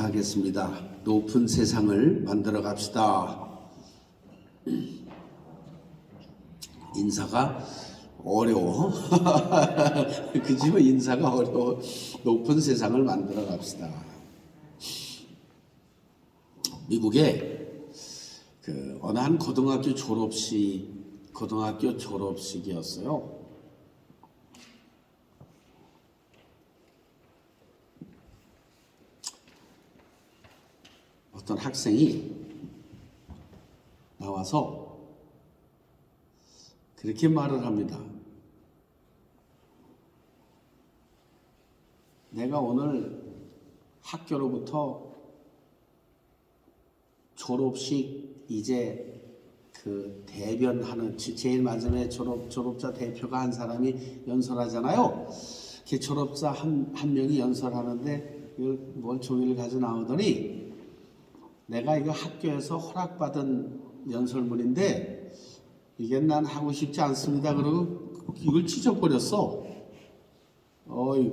인사하겠습니다. 높은 세상을 만들어 갑시다. 인사가 어려워. 그지만 인사가 어려워. 높은 세상을 만들어 갑시다. 미국에 어느 한 고등학교 졸업식이었어요. 어떤 학생이 나와서 그렇게 말을 합니다. 내가 오늘 학교로부터 졸업식 이제 대변하는 제일 마지막에 졸업자 대표가 한 사람이 연설하잖아요. 그 졸업자 한 명이 연설하는데 뭘 종이를 가지고 나오더니 내가 이거 학교에서 허락받은 연설문인데 이게 난 하고 싶지 않습니다. 그러고 이걸 찢어버렸어.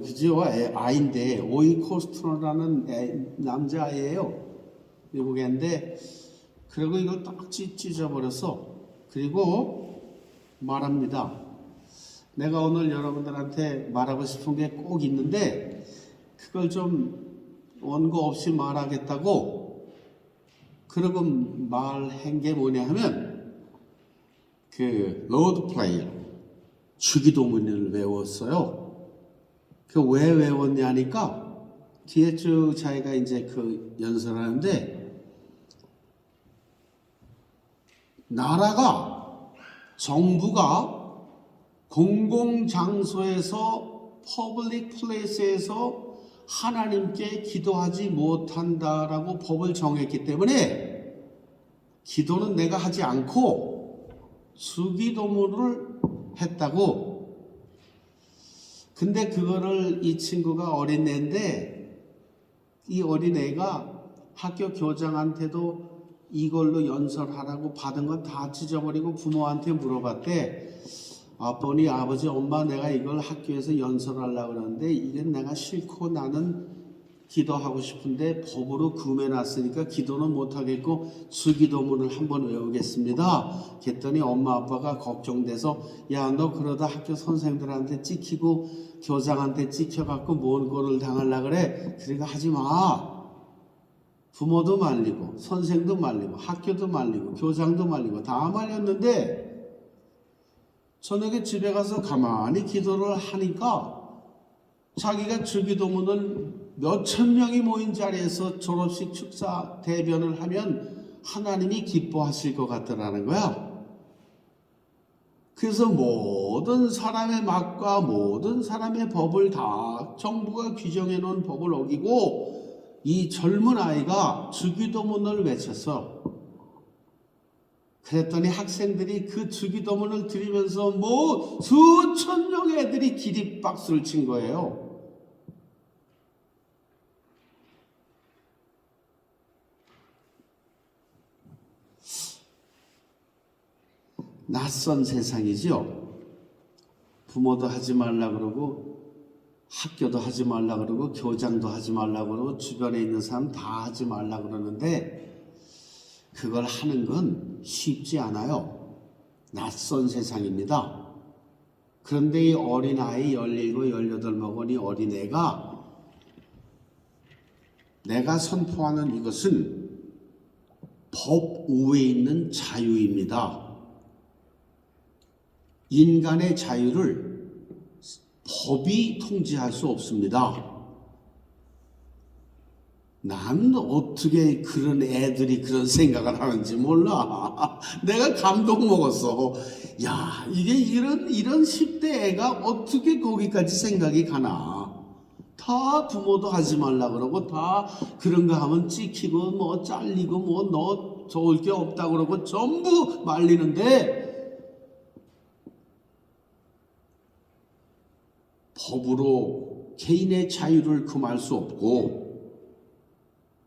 그죠? 아인데 오이 코스트너라는 남자아이예요. 미국 애인데 그리고 이걸 딱 찢어버렸어. 그리고 말합니다. 내가 오늘 여러분들한테 말하고 싶은 게 꼭 있는데 그걸 좀 원고 없이 말하겠다고. 그러고 말한 게 뭐냐 하면 로드 플레이 주기도문을 외웠어요. 왜 외웠냐니까 뒤에 쭉 자기가 이제 연설하는데 나라가 정부가 공공장소에서 퍼블릭 플레이스에서 하나님께 기도하지 못한다라고 법을 정했기 때문에 기도는 내가 하지 않고 주기도문을 했다고. 근데 그거를 이 친구가 어린애인데 이 어린애가 학교 교장한테도 이걸로 연설하라고 받은 건 다 찢어버리고 부모한테 물어봤대. 아버니, 아버지, 엄마 내가 이걸 학교에서 연설하려고 그러는데 이건 내가 싫고 나는 기도하고 싶은데 법으로 금해놨으니까 기도는 못하겠고 주기도문을 한번 외우겠습니다. 그랬더니 엄마 아빠가 걱정돼서 야, 너 그러다 학교 선생님들한테 찍히고 교장한테 찍혀갖고 뭔 꼴을 당하려고 그래. 그러니까 하지 마. 부모도 말리고 선생도 말리고 학교도 말리고 교장도 말리고 다 말렸는데 저녁에 집에 가서 가만히 기도를 하니까 자기가 주기도문을 몇천 명이 모인 자리에서 졸업식 축사 대변을 하면 하나님이 기뻐하실 것 같더라는 거야. 그래서 모든 사람의 막과 모든 사람의 법을 다 정부가 규정해 놓은 법을 어기고 이 젊은 아이가 주기도문을 외쳤어. 그랬더니 학생들이 그 주기도문을 들으면서 수천 명의 애들이 기립박수를 친 거예요. 낯선 세상이죠. 부모도 하지 말라 그러고 학교도 하지 말라 그러고 교장도 하지 말라 그러고 주변에 있는 사람 다 하지 말라 그러는데 그걸 하는 건 쉽지 않아요. 낯선 세상입니다. 그런데 이 어린아이 17, 18 먹은 이 어린애가 내가 선포하는 이것은 법 위에 있는 자유입니다. 인간의 자유를 법이 통제할 수 없습니다. 난 어떻게 그런 애들이 그런 생각을 하는지 몰라. 내가 감동 먹었어. 야, 이게 이런 10대 애가 어떻게 거기까지 생각이 가나. 다 부모도 하지 말라 그러고 다 그런 거 하면 찍히고 잘리고 너 좋을 게 없다 그러고 전부 말리는데 법으로 개인의 자유를 금할 수 없고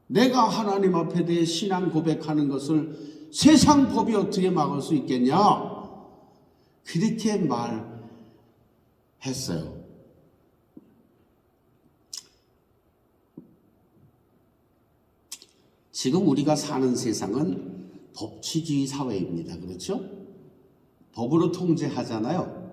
내가 하나님 앞에 대해 신앙 고백하는 것을 세상 법이 어떻게 막을 수 있겠냐? 그렇게 말했어요. 지금 우리가 사는 세상은 법치주의 사회입니다. 그렇죠? 법으로 통제하잖아요.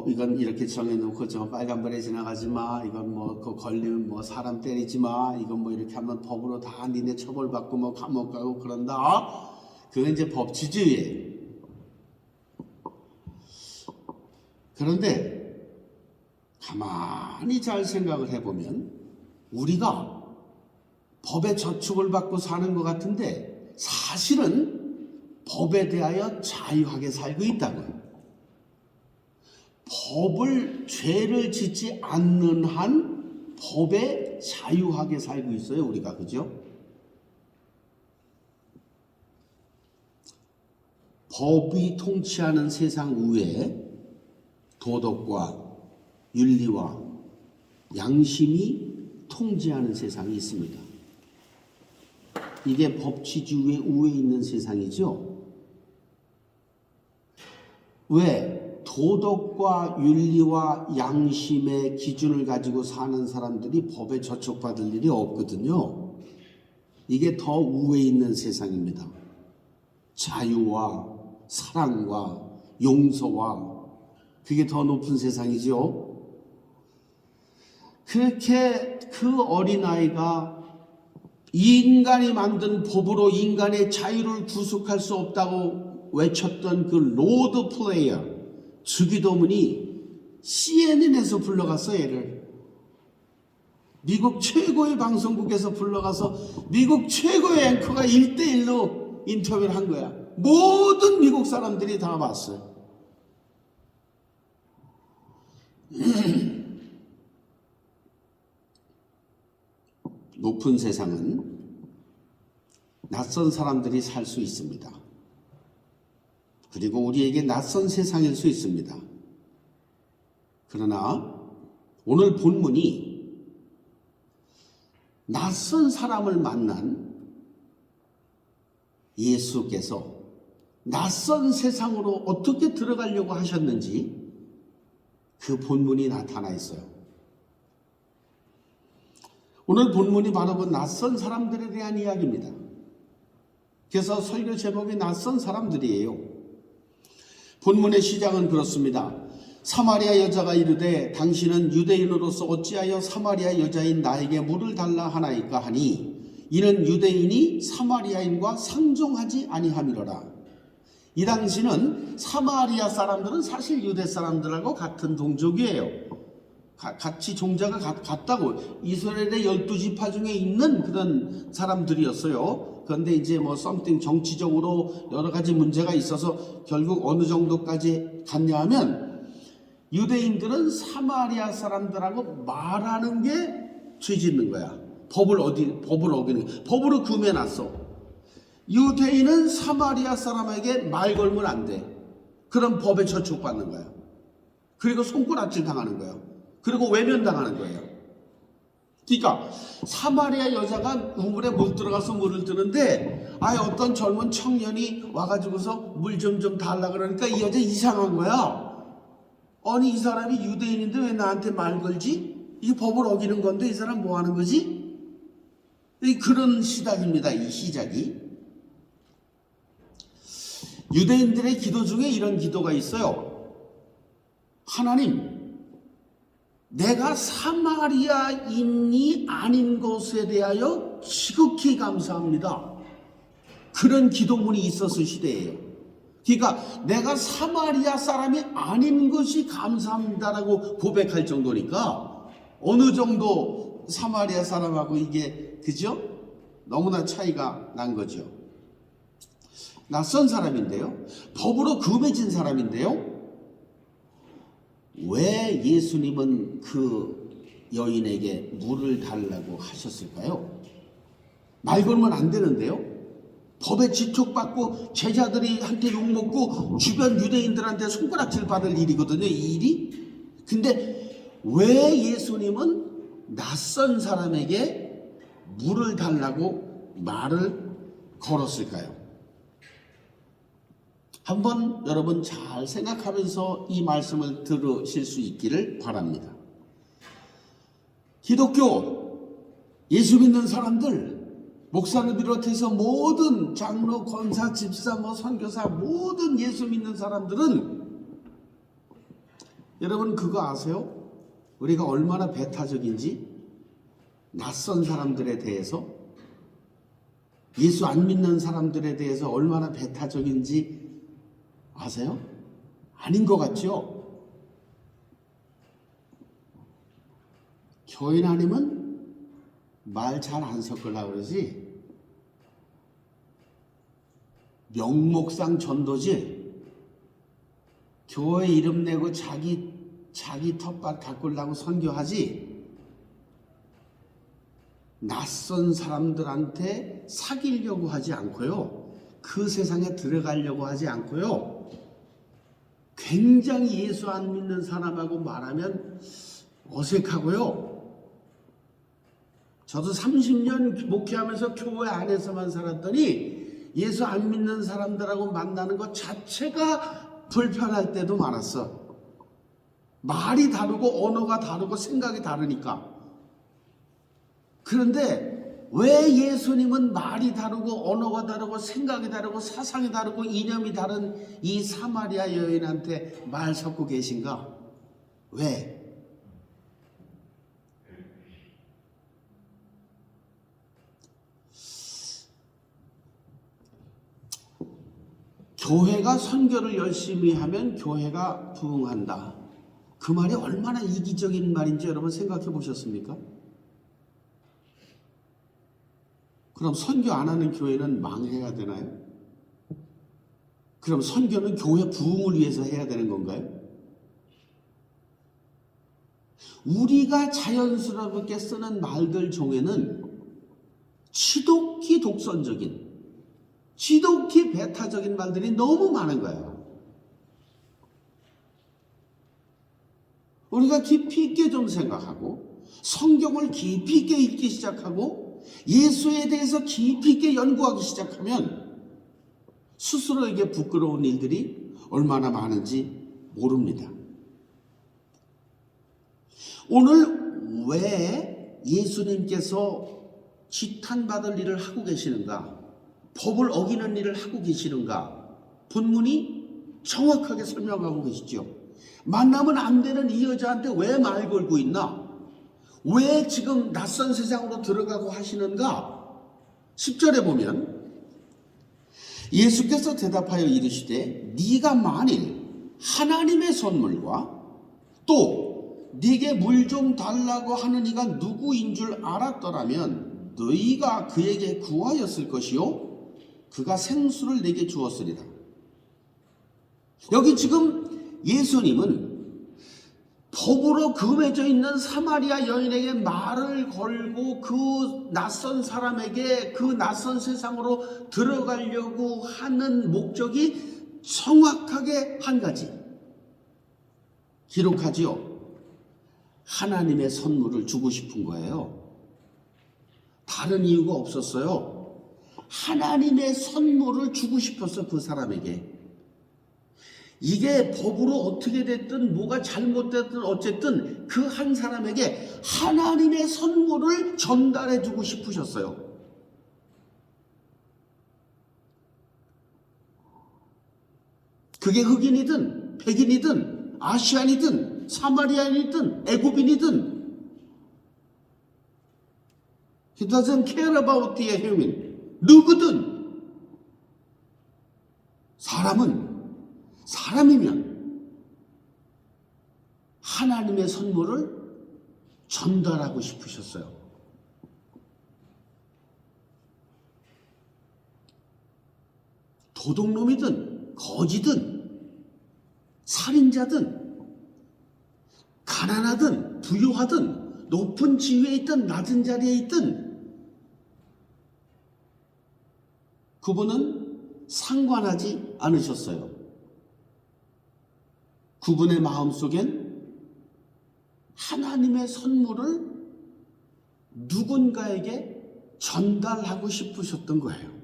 이건 이렇게 정해놓고 저 빨간불에 지나가지 마. 이건 뭐 그 걸리면 뭐 사람 때리지 마. 이건 뭐 이렇게 하면 법으로 다 니네 처벌받고 뭐 감옥 가고 그런다. 그건 이제 법치주의예요. 그런데 가만히 잘 생각을 해보면 우리가 법의 저축을 받고 사는 것 같은데 사실은 법에 대하여 자유하게 살고 있다고요. 법을 죄를 짓지 않는 한 법에 자유하게 살고 있어요. 우리가. 그죠? 법이 통치하는 세상 외에 도덕과 윤리와 양심이 통제하는 세상이 있습니다. 이게 법치주의 우에 있는 세상이죠. 왜? 도덕과 윤리와 양심의 기준을 가지고 사는 사람들이 법에 저촉받을 일이 없거든요. 이게 더 우에 있는 세상입니다. 자유와 사랑과 용서와 그게 더 높은 세상이죠. 그렇게 그 어린아이가 인간이 만든 법으로 인간의 자유를 구속할 수 없다고 외쳤던 그 로드 플레이어 주기도문이 CNN에서 불러갔어. 얘를 미국 최고의 방송국에서 불러가서 미국 최고의 앵커가 1대1로 인터뷰를 한 거야. 모든 미국 사람들이 다 봤어요. 높은 세상은 낯선 사람들이 살 수 있습니다. 그리고 우리에게 낯선 세상일 수 있습니다. 그러나 오늘 본문이 낯선 사람을 만난 예수께서 낯선 세상으로 어떻게 들어가려고 하셨는지 그 본문이 나타나 있어요. 오늘 본문이 바로 그 낯선 사람들에 대한 이야기입니다. 그래서 설교 제목이 낯선 사람들이에요. 본문의 시작은 그렇습니다. 사마리아 여자가 이르되 당신은 유대인으로서 어찌하여 사마리아 여자인 나에게 물을 달라 하나이까 하니 이는 유대인이 사마리아인과 상종하지 아니함이로라. 이 당시는 사마리아 사람들은 사실 유대 사람들하고 같은 동족이에요. 같이 종자가 같다고. 이스라엘의 12지파 중에 있는 그런 사람들이었어요. 그런데 이제 뭐 something 정치적으로 여러 가지 문제가 있어서 결국 어느 정도까지 갔냐 하면 유대인들은 사마리아 사람들하고 말하는 게 죄 짓는 거야. 법을 어기는 거야. 법으로 금해놨어. 유대인은 사마리아 사람에게 말 걸면 안 돼. 그럼 법에 저촉받는 거야. 그리고 손가락질 당하는 거야. 그리고 외면당하는 거예요. 그러니까 사마리아 여자가 우물에 물 들어가서 물을 뜨는데 어떤 젊은 청년이 와가지고서 물 좀 달라 그러니까 이 여자 이상한 거야. 아니 이 사람이 유대인인데 왜 나한테 말 걸지? 이게 법을 어기는 건데 이 사람 뭐 하는 거지? 그런 시작입니다. 이 시작이. 유대인들의 기도 중에 이런 기도가 있어요. 하나님, 내가 사마리아인이 아닌 것에 대하여 지극히 감사합니다. 그런 기도문이 있었을 시대예요. 그러니까 내가 사마리아 사람이 아닌 것이 감사합니다라고 고백할 정도니까 어느 정도 사마리아 사람하고 이게 그죠? 너무나 차이가 난 거죠. 낯선 사람인데요. 법으로 금해진 사람인데요. 왜 예수님은 그 여인에게 물을 달라고 하셨을까요? 말 걸면 안 되는데요. 법에 지촉받고 제자들이 한테 욕먹고 주변 유대인들한테 손가락질 받을 일이거든요. 이 일이. 근데 왜 예수님은 낯선 사람에게 물을 달라고 말을 걸었을까요? 한번 여러분 잘 생각하면서 이 말씀을 들으실 수 있기를 바랍니다. 기독교, 예수 믿는 사람들, 목사를 비롯해서 모든 장로, 권사, 집사, 선교사, 모든 예수 믿는 사람들은 여러분 그거 아세요? 우리가 얼마나 배타적인지, 낯선 사람들에 대해서, 예수 안 믿는 사람들에 대해서 얼마나 배타적인지 아세요? 아닌 것 같죠? 교인 아니면 말 잘 안 섞으려고 그러지, 명목상 전도지, 교회 이름 내고 자기 텃밭 가꾸려고 선교하지, 낯선 사람들한테 사귀려고 하지 않고요, 그 세상에 들어가려고 하지 않고요, 굉장히 예수 안 믿는 사람하고 말하면 어색하고요. 저도 30년 목회하면서 교회 안에서만 살았더니 예수 안 믿는 사람들하고 만나는 것 자체가 불편할 때도 많았어. 말이 다르고 언어가 다르고 생각이 다르니까. 그런데 왜 예수님은 말이 다르고 언어가 다르고 생각이 다르고 사상이 다르고 이념이 다른 이 사마리아 여인한테 말 섞고 계신가? 왜? 교회가 선교를 열심히 하면 교회가 부흥한다. 그 말이 얼마나 이기적인 말인지 여러분 생각해 보셨습니까? 그럼 선교 안 하는 교회는 망해야 되나요? 그럼 선교는 교회 부흥을 위해서 해야 되는 건가요? 우리가 자연스럽게 쓰는 말들 중에는 지독히 독선적인, 지독히 배타적인 말들이 너무 많은 거예요. 우리가 깊이 있게 좀 생각하고 성경을 깊이 있게 읽기 시작하고 예수에 대해서 깊이 있게 연구하기 시작하면 스스로에게 부끄러운 일들이 얼마나 많은지 모릅니다. 오늘 왜 예수님께서 지탄받을 일을 하고 계시는가? 법을 어기는 일을 하고 계시는가? 본문이 정확하게 설명하고 계시죠. 만나면 안 되는 이 여자한테 왜 말 걸고 있나? 왜 지금 낯선 세상으로 들어가고 하시는가? 10절에 보면 예수께서 대답하여 이르시되 네가 만일 하나님의 선물과 또 네게 물 좀 달라고 하는 이가 누구인 줄 알았더라면 너희가 그에게 구하였을 것이요 그가 생수를 내게 주었으리라. 여기 지금 예수님은 법으로 금해져 있는 사마리아 여인에게 말을 걸고 그 낯선 사람에게 그 낯선 세상으로 들어가려고 하는 목적이 정확하게 한 가지 기록하지요. 하나님의 선물을 주고 싶은 거예요. 다른 이유가 없었어요. 하나님의 선물을 주고 싶었어, 그 사람에게. 이게 법으로 어떻게 됐든 뭐가 잘못됐든 어쨌든 그 한 사람에게 하나님의 선물을 전달해 주고 싶으셨어요. 그게 흑인이든 백인이든 아시안이든 사마리아인이든 애굽인이든 He doesn't care about the human. 누구든 사람이면 하나님의 선물을 전달하고 싶으셨어요. 도둑놈이든 거지든 살인자든 가난하든 부유하든 높은 지위에 있든 낮은 자리에 있든 그분은 상관하지 않으셨어요. 그분의 마음속엔 하나님의 선물을 누군가에게 전달하고 싶으셨던 거예요.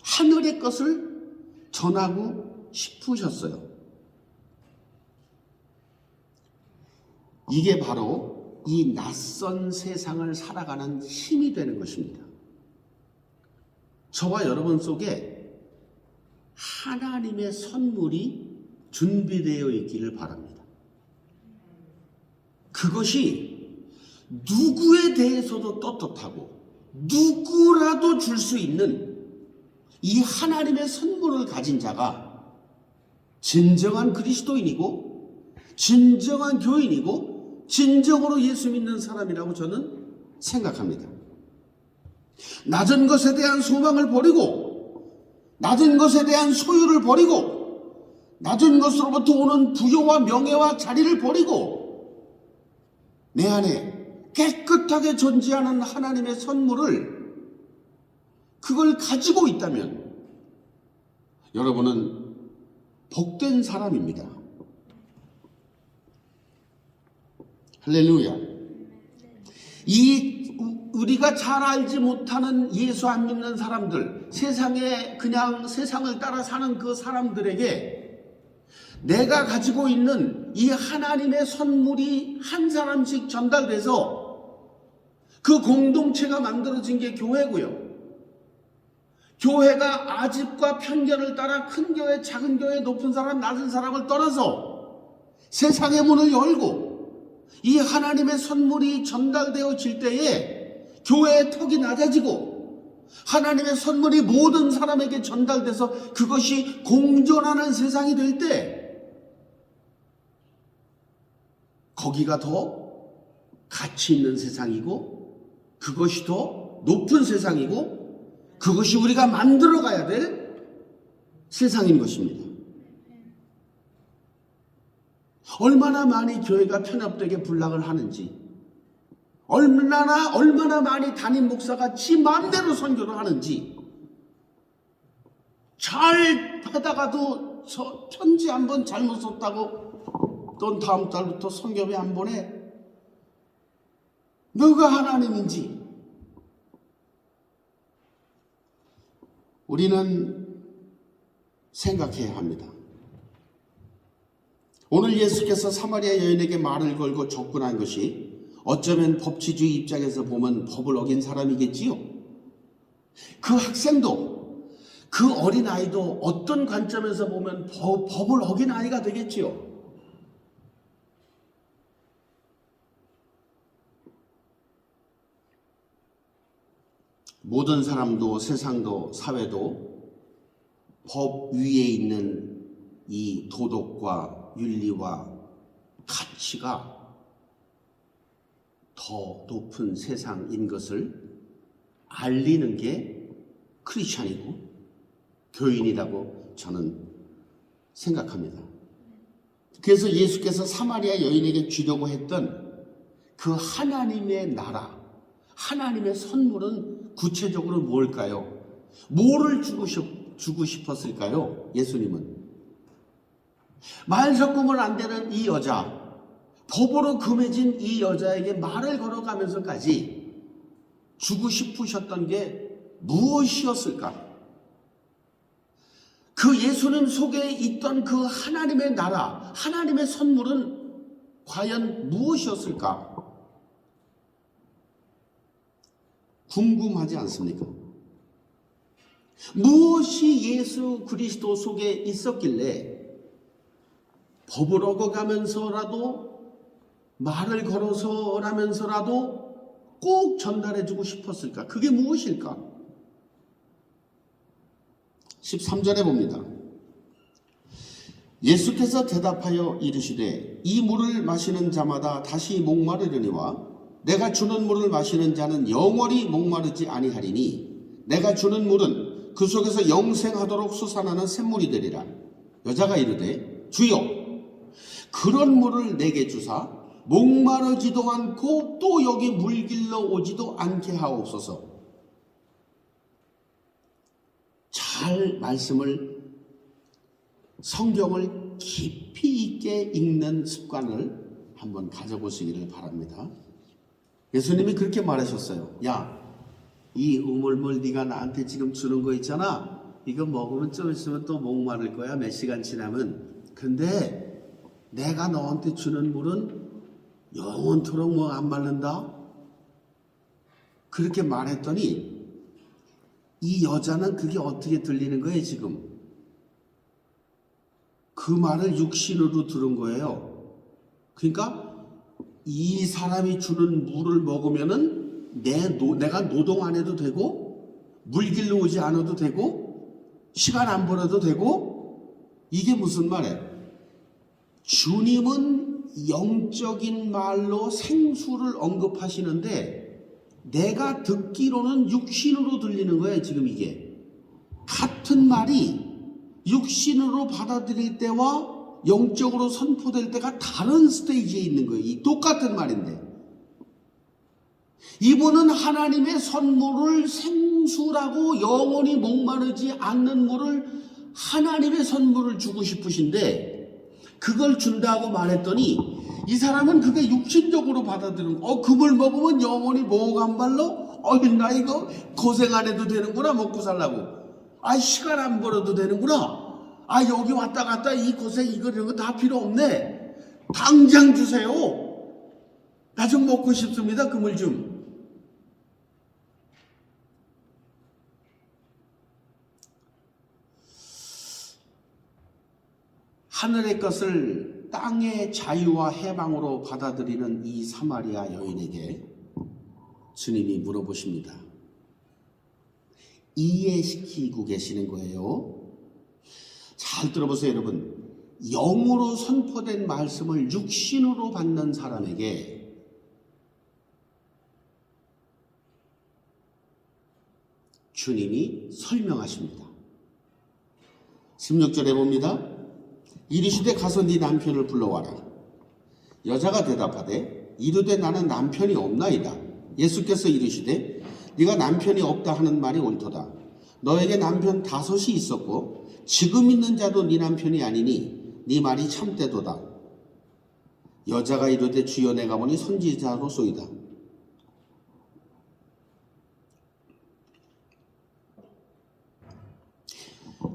하늘의 것을 전하고 싶으셨어요. 이게 바로 이 낯선 세상을 살아가는 힘이 되는 것입니다. 저와 여러분 속에 하나님의 선물이 준비되어 있기를 바랍니다. 그것이 누구에 대해서도 떳떳하고 누구라도 줄 수 있는 이 하나님의 선물을 가진 자가 진정한 그리스도인이고 진정한 교인이고 진정으로 예수 믿는 사람이라고 저는 생각합니다. 낮은 것에 대한 소망을 버리고 낮은 것에 대한 소유를 버리고 낮은 것으로부터 오는 부요와 명예와 자리를 버리고 내 안에 깨끗하게 존재하는 하나님의 선물을 그걸 가지고 있다면 여러분은 복된 사람입니다. 할렐루야. 우리가 잘 알지 못하는 예수 안 믿는 사람들, 세상에 그냥 세상을 따라 사는 그 사람들에게 내가 가지고 있는 이 하나님의 선물이 한 사람씩 전달돼서 그 공동체가 만들어진 게 교회고요. 교회가 아집과 편견을 따라 큰 교회, 작은 교회, 높은 사람, 낮은 사람을 떠나서 세상의 문을 열고 이 하나님의 선물이 전달되어질 때에 교회의 턱이 낮아지고 하나님의 선물이 모든 사람에게 전달돼서 그것이 공존하는 세상이 될 때 거기가 더 가치 있는 세상이고 그것이 더 높은 세상이고 그것이 우리가 만들어가야 될 세상인 것입니다. 얼마나 많이 교회가 편협되게 분락을 하는지 얼마나 많이 담임 목사가 지 마음대로 선교를 하는지 잘 하다가도 편지 한 번 잘못 썼다고 넌 다음 달부터 선교비 안 보내. 너가 하나님인지. 우리는 생각해야 합니다. 오늘 예수께서 사마리아 여인에게 말을 걸고 접근한 것이 어쩌면 법치주의 입장에서 보면 법을 어긴 사람이겠지요. 그 학생도 그 어린아이도 어떤 관점에서 보면 법을 어긴 아이가 되겠지요. 모든 사람도 세상도 사회도 법 위에 있는 이 도덕과 윤리와 가치가 더 높은 세상인 것을 알리는 게 크리스찬이고 교인이라고 저는 생각합니다. 그래서 예수께서 사마리아 여인에게 주려고 했던 그 하나님의 나라, 하나님의 선물은 구체적으로 뭘까요? 뭐를 주고 싶었을까요? 예수님은 말 섞으면 안 되는 이 여자, 법으로 금해진 이 여자에게 말을 걸어가면서까지 주고 싶으셨던 게 무엇이었을까? 그 예수님 속에 있던 그 하나님의 나라, 하나님의 선물은 과연 무엇이었을까? 궁금하지 않습니까? 무엇이 예수 그리스도 속에 있었길래 법을 어겨가면서라도 말을 걸어서라면서라도 꼭 전달해주고 싶었을까? 그게 무엇일까? 13절에 봅니다. 예수께서 대답하여 이르시되 이 물을 마시는 자마다 다시 목마르려니와 내가 주는 물을 마시는 자는 영원히 목마르지 아니하리니 내가 주는 물은 그 속에서 영생하도록 솟아나는 샘물이 되리라. 여자가 이르되 주여 그런 물을 내게 주사 목마르지도 않고 또 여기 물길러 오지도 않게 하옵소서. 잘 말씀을 성경을 깊이 있게 읽는 습관을 한번 가져보시기를 바랍니다. 예수님이 그렇게 말하셨어요. 야, 이 우물물 네가 나한테 지금 주는 거 있잖아. 이거 먹으면 좀 있으면 또 목마를 거야. 몇 시간 지나면. 근데 내가 너한테 주는 물은 영원토록 뭐 안 마른다? 그렇게 말했더니 이 여자는 그게 어떻게 들리는 거예요, 지금? 그 말을 육신으로 들은 거예요. 그러니까 이 사람이 주는 물을 먹으면은 내가 노동 안 해도 되고, 물길로 오지 않아도 되고, 시간 안 벌어도 되고, 이게 무슨 말이에요? 주님은 영적인 말로 생수를 언급하시는데, 내가 듣기로는 육신으로 들리는 거예요, 지금 이게. 같은 말이 육신으로 받아들일 때와 영적으로 선포될 때가 다른 스테이지에 있는 거예요. 이 똑같은 말인데. 이분은 하나님의 선물을 생수라고 영원히 목마르지 않는 물을 하나님의 선물을 주고 싶으신데 그걸 준다고 말했더니 이 사람은 그게 육신적으로 받아들이는 그 물 먹으면 영원히 목 안 말라? 나 이거 고생 안 해도 되는구나 먹고 살라고. 시간 안 벌어도 되는구나. 여기 왔다 갔다 이 고생 이거 이런 거 다 필요 없네. 당장 주세요. 나 좀 먹고 싶습니다. 그 물 좀. 하늘의 것을 땅의 자유와 해방으로 받아들이는 이 사마리아 여인에게 주님이 물어보십니다. 이해시키고 계시는 거예요. 잘 들어보세요, 여러분. 영으로 선포된 말씀을 육신으로 받는 사람에게 주님이 설명하십니다. 16절에 봅니다. 이르시되 가서 네 남편을 불러와라. 여자가 대답하되 이르되 나는 남편이 없나이다. 예수께서 이르시되 네가 남편이 없다 하는 말이 옳도다. 너에게 남편 5이 있었고 지금 있는 자도 네 남편이 아니니 네 말이 참되도다. 여자가 이르되 주여 내가 보니 선지자로소이다.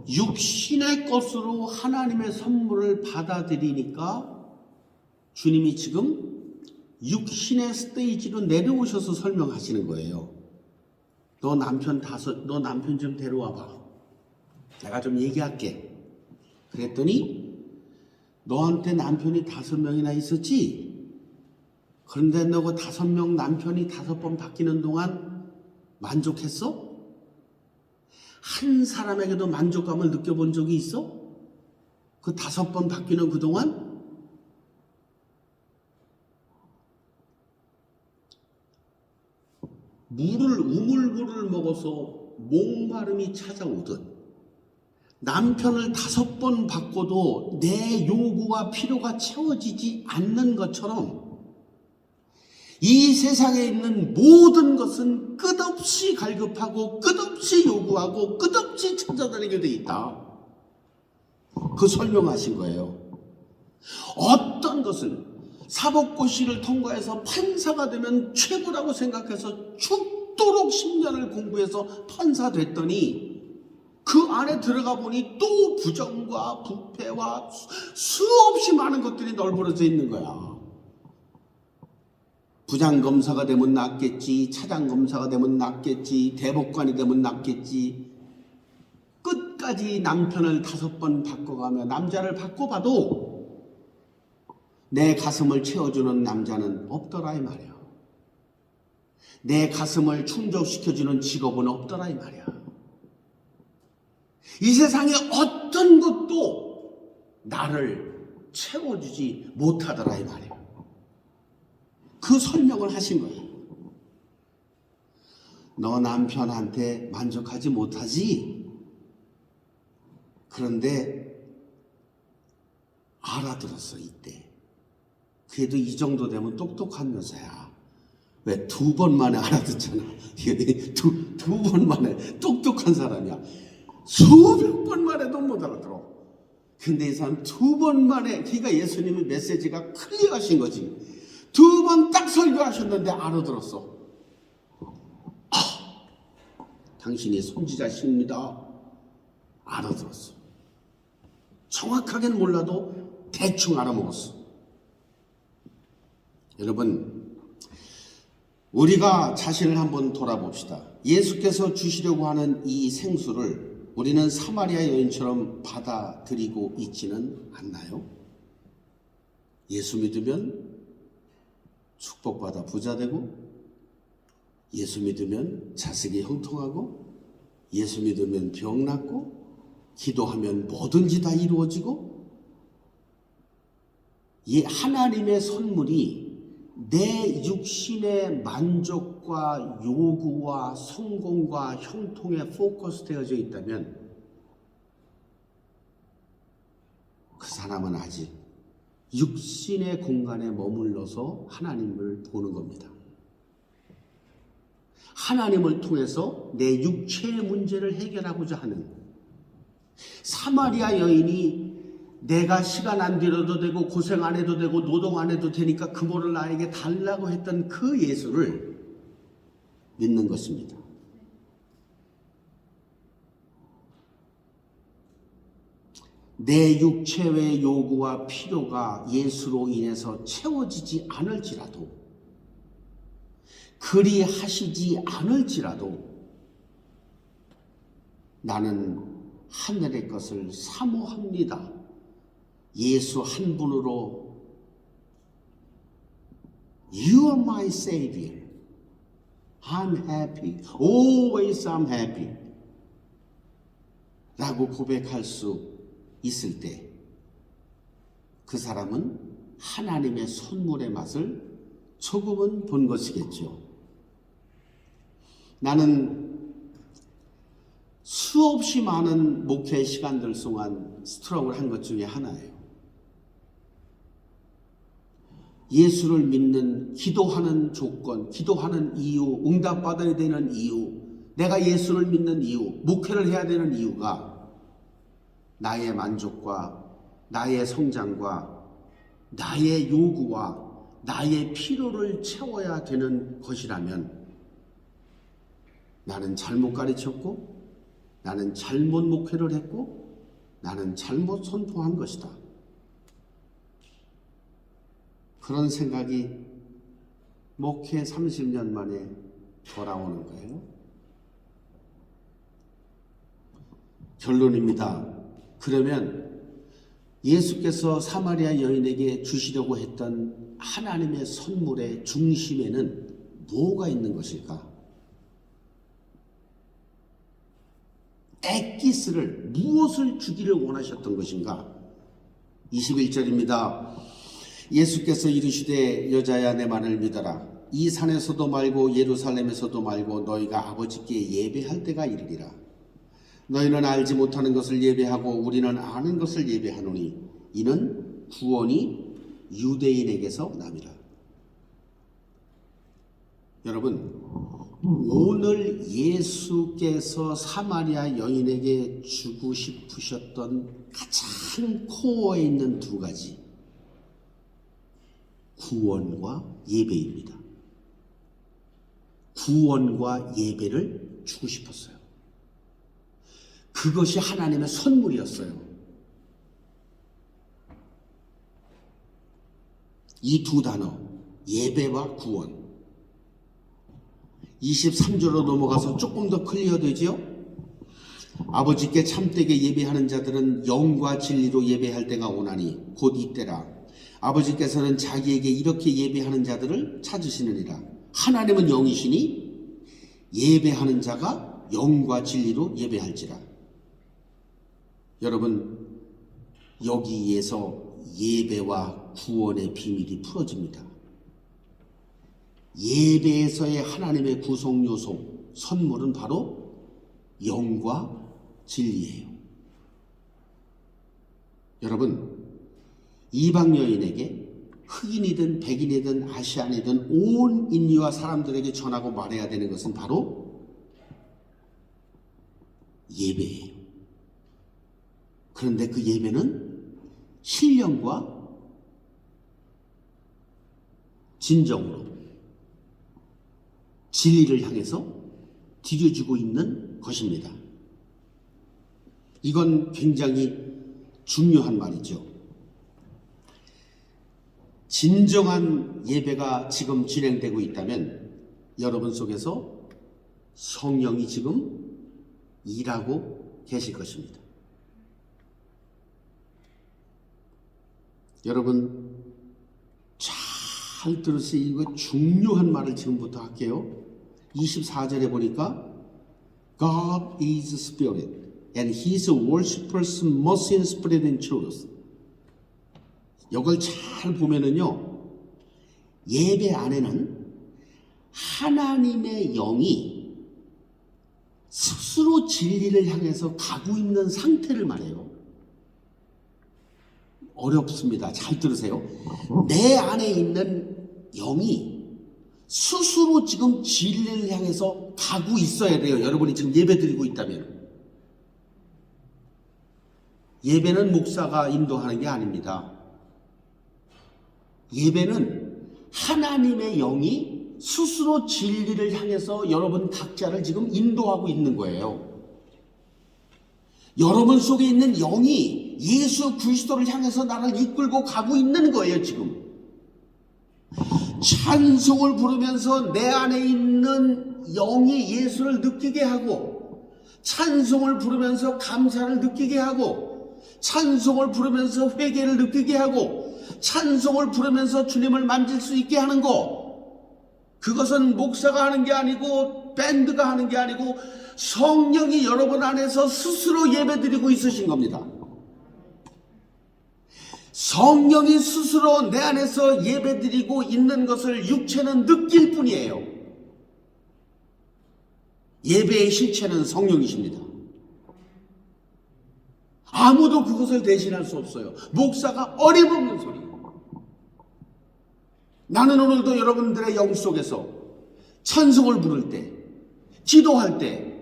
육신의 것으로 하나님의 선물을 받아들이니까 주님이 지금 육신의 스테이지로 내려오셔서 설명하시는 거예요. 너 남편 좀 데려와봐. 내가 좀 얘기할게. 그랬더니 너한테 남편이 5명이나 있었지? 그런데 너 그 5명 남편이 5번 바뀌는 동안 만족했어? 한 사람에게도 만족감을 느껴본 적이 있어? 그 5번 바뀌는 그동안? 우물물을 먹어서 목마름이 찾아오듯 남편을 5번 바꿔도 내 요구와 필요가 채워지지 않는 것처럼 이 세상에 있는 모든 것은 끝없이 갈급하고 끝없이 요구하고 끝없이 찾아다니게 돼 있다. 그 설명하신 거예요. 어떤 것은 사법고시를 통과해서 판사가 되면 최고라고 생각해서 죽도록 10년을 공부해서 판사 됐더니 그 안에 들어가 보니 또 부정과 부패와 수없이 많은 것들이 널브러져 있는 거야. 부장검사가 되면 낫겠지, 차장검사가 되면 낫겠지, 대법관이 되면 낫겠지. 끝까지 남편을 5번 바꿔가며 남자를 바꿔봐도 내 가슴을 채워주는 남자는 없더라 이 말이야. 내 가슴을 충족시켜주는 직업은 없더라 이 말이야. 이 세상에 어떤 것도 나를 채워주지 못하더라 이 말이야. 그 설명을 하신 거예요. 너 남편한테 만족하지 못하지? 그런데 알아들었어 이때. 그래도 이 정도 되면 똑똑한 여자야. 왜 2번 만에 알아듣잖아. 두 번 만에 똑똑한 사람이야. 수백 번 만에도 못 알아들어. 근데 이 사람 2번 만에, 그러니까 예수님의 메시지가 클리어하신 거지. 2번 딱 설교하셨는데 알아들었어. 당신이 선지자십니다. 알아들었어. 정확하게는 몰라도 대충 알아먹었어. 여러분, 우리가 자신을 한번 돌아봅시다. 예수께서 주시려고 하는 이 생수를 우리는 사마리아 여인처럼 받아들이고 있지는 않나요? 예수 믿으면 축복받아 부자 되고, 예수 믿으면 자식이 형통하고, 예수 믿으면 병 낫고, 기도하면 뭐든지 다 이루어지고, 이 하나님의 선물이 내 육신의 만족과 요구와 성공과 형통에 포커스되어져 있다면 그 사람은 아직 육신의 공간에 머물러서 하나님을 보는 겁니다. 하나님을 통해서 내 육체의 문제를 해결하고자 하는, 사마리아 여인이 내가 시간 안 들여도 되고 고생 안 해도 되고 노동 안 해도 되니까 그거를 나에게 달라고 했던 그 예수를 믿는 것입니다. 내 육체의 요구와 필요가 예수로 인해서 채워지지 않을지라도, 그리 하시지 않을지라도 나는 하늘의 것을 사모합니다. 예수 한 분으로 You are my Savior. I'm happy. Always I'm happy. 라고 고백할 수 있을 때 그 사람은 하나님의 선물의 맛을 조금은 본 것이겠죠. 나는 수없이 많은 목회 시간들 동안 스트럭을 한 것 중에 하나예요. 예수를 믿는, 기도하는 조건, 기도하는 이유, 응답받아야 되는 이유, 내가 예수를 믿는 이유, 목회를 해야 되는 이유가 나의 만족과 나의 성장과 나의 요구와 나의 필요를 채워야 되는 것이라면 나는 잘못 가르쳤고, 나는 잘못 목회를 했고, 나는 잘못 선포한 것이다. 그런 생각이 목회 30년 만에 돌아오는 거예요. 결론입니다. 그러면 예수께서 사마리아 여인에게 주시려고 했던 하나님의 선물의 중심에는 뭐가 있는 것일까? 엑기스를, 무엇을 주기를 원하셨던 것인가? 21절입니다. 예수께서 이르시되 여자야 내 말을 믿어라. 이 산에서도 말고 예루살렘에서도 말고 너희가 아버지께 예배할 때가 이르리라. 너희는 알지 못하는 것을 예배하고 우리는 아는 것을 예배하노니 이는 구원이 유대인에게서 남이라. 여러분, 오늘 예수께서 사마리아 여인에게 주고 싶으셨던 가장 코어에 있는 두 가지, 구원과 예배입니다. 구원과 예배를 주고 싶었어요. 그것이 하나님의 선물이었어요. 이 두 단어, 예배와 구원. 23절로 넘어가서 조금 더 클리어되지요? 아버지께 참되게 예배하는 자들은 영과 진리로 예배할 때가 오나니 곧 이때라. 아버지께서는 자기에게 이렇게 예배하는 자들을 찾으시느니라. 하나님은 영이시니 예배하는 자가 영과 진리로 예배할지라. 여러분, 여기에서 예배와 구원의 비밀이 풀어집니다. 예배에서의 하나님의 구속 요소, 선물은 바로 영과 진리예요. 여러분, 이방 여인에게 흑인이든 백인이든 아시안이든 온 인류와 사람들에게 전하고 말해야 되는 것은 바로 예배예요. 그런데 그 예배는 신령과 진정으로 진리를 향해서 드려지고 있는 것입니다. 이건 굉장히 중요한 말이죠. 진정한 예배가 지금 진행되고 있다면 여러분 속에서 성령이 지금 일하고 계실 것입니다. 여러분 잘 들으세요. 이거 중요한 말을 지금부터 할게요. 24절에 보니까 God is spirit and his worshippers must in spirit and truth. 이걸 잘 보면은요, 예배 안에는 하나님의 영이 스스로 진리를 향해서 가고 있는 상태를 말해요. 어렵습니다. 잘 들으세요. 내 안에 있는 영이 스스로 지금 진리를 향해서 가고 있어야 돼요. 여러분이 지금 예배 드리고 있다면. 예배는 목사가 인도하는 게 아닙니다. 예배는 하나님의 영이 스스로 진리를 향해서 여러분 각자를 지금 인도하고 있는 거예요. 여러분 속에 있는 영이 예수 그리스도를 향해서 나를 이끌고 가고 있는 거예요, 지금. 찬송을 부르면서 내 안에 있는 영이 예수를 느끼게 하고, 찬송을 부르면서 감사를 느끼게 하고, 찬송을 부르면서 회개를 느끼게 하고, 찬송을 부르면서 주님을 만질 수 있게 하는 거, 그것은 목사가 하는 게 아니고 밴드가 하는 게 아니고 성령이 여러분 안에서 스스로 예배드리고 있으신 겁니다. 성령이 스스로 내 안에서 예배드리고 있는 것을 육체는 느낄 뿐이에요. 예배의 실체는 성령이십니다. 아무도 그것을 대신할 수 없어요. 목사가 어림없는 소리예요. 나는 오늘도 여러분들의 영 속에서 찬송을 부를 때, 기도할 때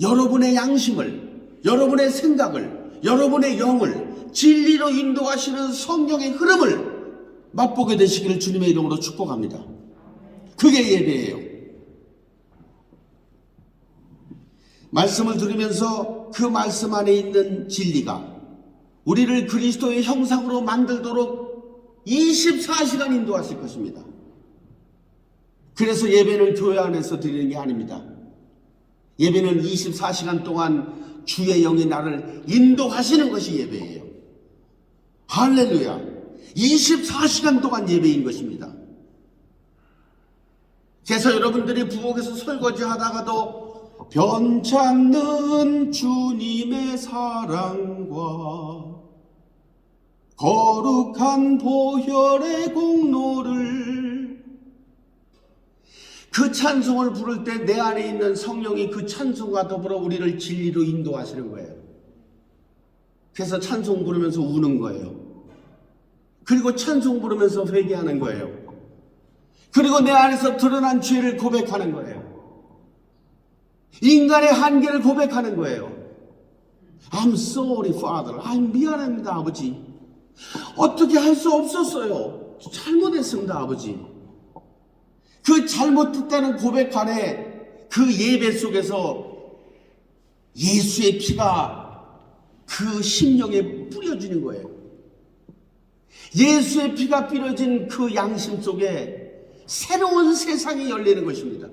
여러분의 양심을, 여러분의 생각을, 여러분의 영을 진리로 인도하시는 성령의 흐름을 맛보게 되시기를 주님의 이름으로 축복합니다. 그게 예배예요. 말씀을 들으면서 그 말씀 안에 있는 진리가 우리를 그리스도의 형상으로 만들도록 24시간 인도하실 것입니다. 그래서 예배는 교회 안에서 드리는 게 아닙니다. 예배는 24시간 동안 주의 영이 나를 인도하시는 것이 예배예요. 할렐루야. 24시간 동안 예배인 것입니다. 그래서 여러분들이 부엌에서 설거지 하다가도 변찮는 주님의 사랑과 거룩한 보혈의 공로를, 그 찬송을 부를 때 내 안에 있는 성령이 그 찬송과 더불어 우리를 진리로 인도하시는 거예요. 그래서 찬송 부르면서 우는 거예요. 그리고 찬송 부르면서 회개하는 거예요. 그리고 내 안에서 드러난 죄를 고백하는 거예요. 인간의 한계를 고백하는 거예요. I'm sorry, Father. 미안합니다, 아버지. 어떻게 할 수 없었어요. 잘못했습니다, 아버지. 그 잘못했다는 고백 안에 그 예배 속에서 예수의 피가 그 심령에 뿌려지는 거예요. 예수의 피가 뿌려진 그 양심 속에 새로운 세상이 열리는 것입니다.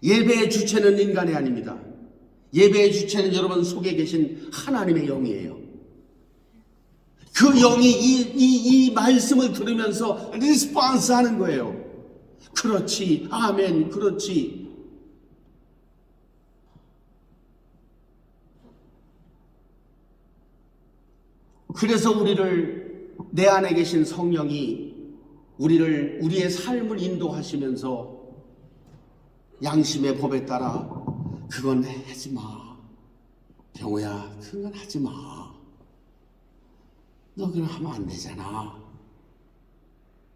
예배의 주체는 인간이 아닙니다. 예배의 주체는 여러분 속에 계신 하나님의 영이에요. 그 영이 이 말씀을 들으면서 리스폰스 하는 거예요. 그렇지, 아멘, 그렇지. 그래서 내 안에 계신 성령이 우리의 삶을 인도하시면서 양심의 법에 따라 그건 하지 마. 병우야, 그건 하지 마. 너 그럼 하면 안 되잖아.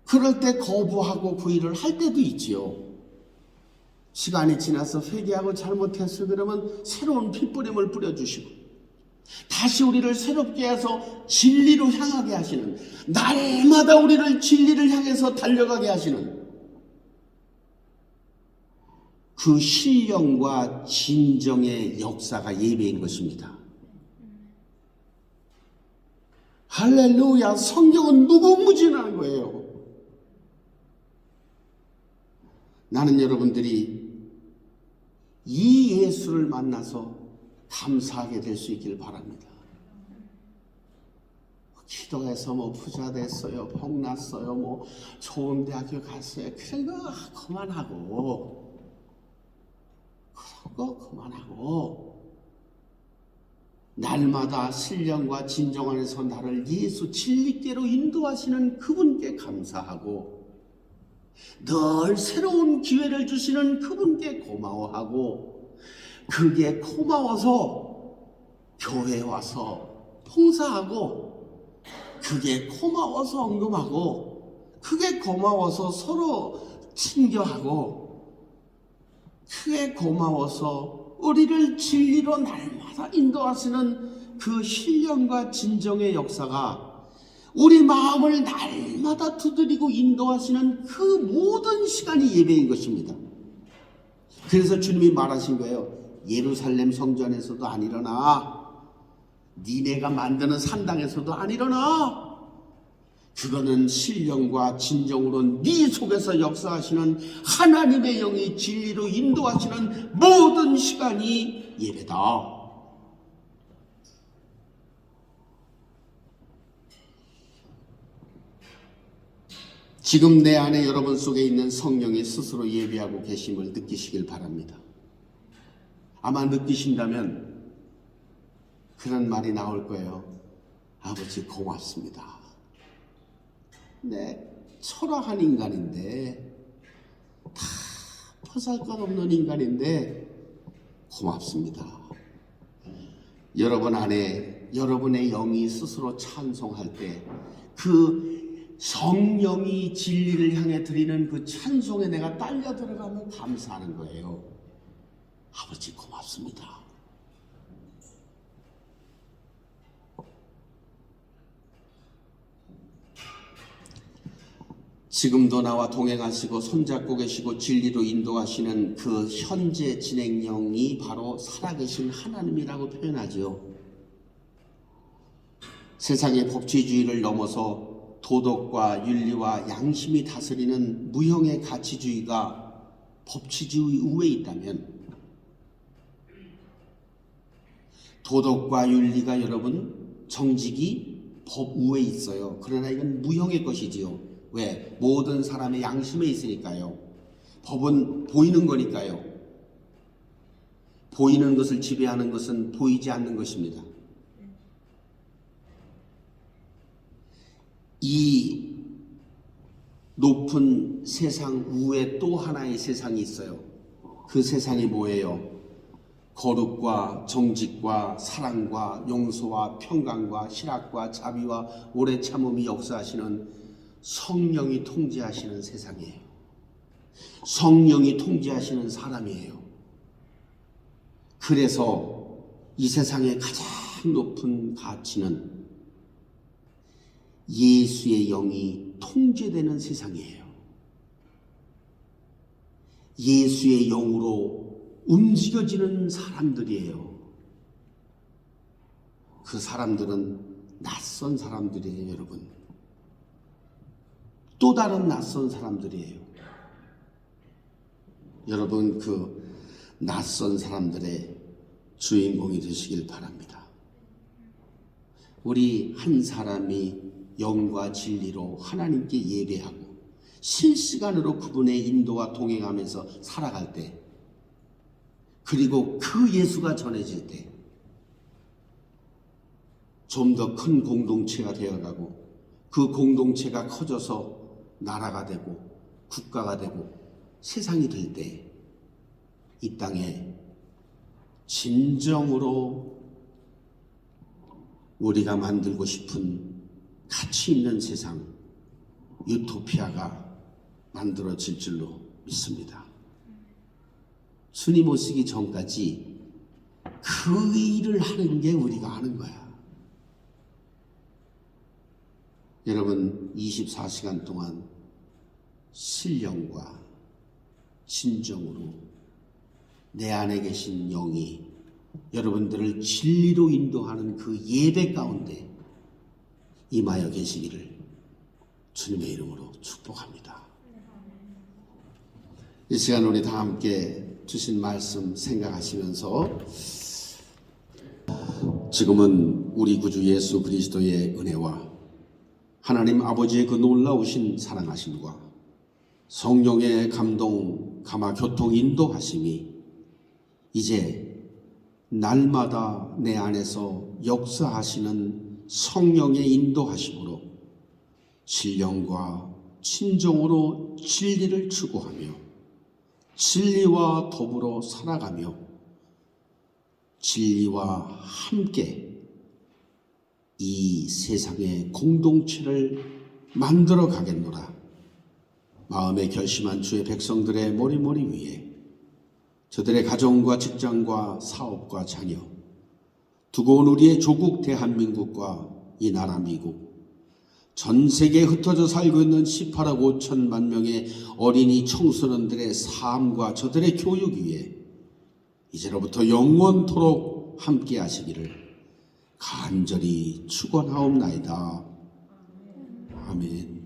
그럴 때 거부하고 그 일을 할 때도 있지요. 시간이 지나서 회개하고 잘못했어 그러면 새로운 핏뿌림을 뿌려주시고 다시 우리를 새롭게 해서 진리로 향하게 하시는, 날마다 우리를 진리를 향해서 달려가게 하시는 그 신령과 진정의 역사가 예배인 것입니다. 할렐루야. 성경은 무궁무진한 거예요. 나는 여러분들이 이 예수를 만나서 감사하게 될 수 있기를 바랍니다. 기도해서 뭐 부자 됐어요, 복 났어요, 뭐 좋은 대학교 갔어요. 그런 거 그만하고, 그런 거 그만하고, 날마다 신령과 진정 안에서 나를 예수 진리께로 인도하시는 그분께 감사하고, 늘 새로운 기회를 주시는 그분께 고마워하고, 그게 고마워서 교회에 와서 봉사하고, 그게 고마워서 언급하고, 그게 고마워서 서로 친교하고, 그게 고마워서 우리를 진리로 날마다 인도하시는 그 신령과 진정의 역사가 우리 마음을 날마다 두드리고 인도하시는 그 모든 시간이 예배인 것입니다. 그래서 주님이 말하신 거예요. 예루살렘 성전에서도 안 일어나, 니네가 만드는 산당에서도 안 일어나. 그거는 신령과 진정으로 네 속에서 역사하시는 하나님의 영이 진리로 인도하시는 모든 시간이 예배다. 지금 내 안에 여러분 속에 있는 성령이 스스로 예배하고 계심을 느끼시길 바랍니다. 아마 느끼신다면 그런 말이 나올 거예요. 아버지 고맙습니다. 내 초라한 인간인데, 다 보잘것없는 인간인데 고맙습니다. 여러분 안에 여러분의 영이 스스로 찬송할 때 그 성령이 진리를 향해 드리는 그 찬송에 내가 딸려 들어가면 감사하는 거예요. 아버지 고맙습니다. 지금도 나와 동행하시고 손잡고 계시고 진리로 인도하시는 그 현재 진행령이 바로 살아계신 하나님이라고 표현하죠. 세상의 법치주의를 넘어서 도덕과 윤리와 양심이 다스리는 무형의 가치주의가 법치주의 우에 있다면, 도덕과 윤리가 여러분 정직이 법 우에 있어요. 그러나 이건 무형의 것이지요. 왜? 모든 사람의 양심에 있으니까요. 법은 보이는 거니까요. 보이는 것을 지배하는 것은 보이지 않는 것입니다. 이 높은 세상 우에 또 하나의 세상이 있어요. 그 세상이 뭐예요? 거룩과 정직과 사랑과 용서와 평강과 희락과 자비와 오래 참음이 역사하시는 성령이 통제하시는 세상이에요. 성령이 통제하시는 사람이에요. 그래서 이 세상의 가장 높은 가치는 예수의 영이 통제되는 세상이에요. 예수의 영으로 움직여지는 사람들이에요. 그 사람들은 낯선 사람들이에요, 여러분. 또 다른 낯선 사람들이에요. 여러분, 그 낯선 사람들의 주인공이 되시길 바랍니다. 우리 한 사람이 영과 진리로 하나님께 예배하고 실시간으로 그분의 인도와 동행하면서 살아갈 때, 그리고 그 예수가 전해질 때 좀 더 큰 공동체가 되어가고, 그 공동체가 커져서 나라가 되고 국가가 되고 세상이 될 때, 이 땅에 진정으로 우리가 만들고 싶은 가치 있는 세상, 유토피아가 만들어질 줄로 믿습니다. 주님 오시기 전까지 그 일을 하는 게 우리가 하는 거야. 여러분, 24시간 동안 신령과 진정으로 내 안에 계신 영이 여러분들을 진리로 인도하는 그 예배 가운데 임하여 계시기를 주님의 이름으로 축복합니다. 이 시간 우리 다 함께 주신 말씀 생각하시면서 지금은 우리 구주 예수 그리스도의 은혜와 하나님 아버지의 그 놀라우신 사랑하심과 성령의 감동, 감화, 교통, 인도하심이 이제 날마다 내 안에서 역사하시는 성령의 인도하심으로 신령과 친정으로 진리를 추구하며 진리와 더불어 살아가며 진리와 함께 이 세상의 공동체를 만들어 가겠노라. 마음에 결심한 주의 백성들의 머리머리 위에 저들의 가정과 직장과 사업과 자녀, 두고 온 우리의 조국 대한민국과 이 나라 미국, 전 세계에 흩어져 살고 있는 18억 5천만 명의 어린이 청소년들의 삶과 저들의 교육 위에 이제로부터 영원토록 함께 하시기를 간절히 축원하옵나이다. 아멘.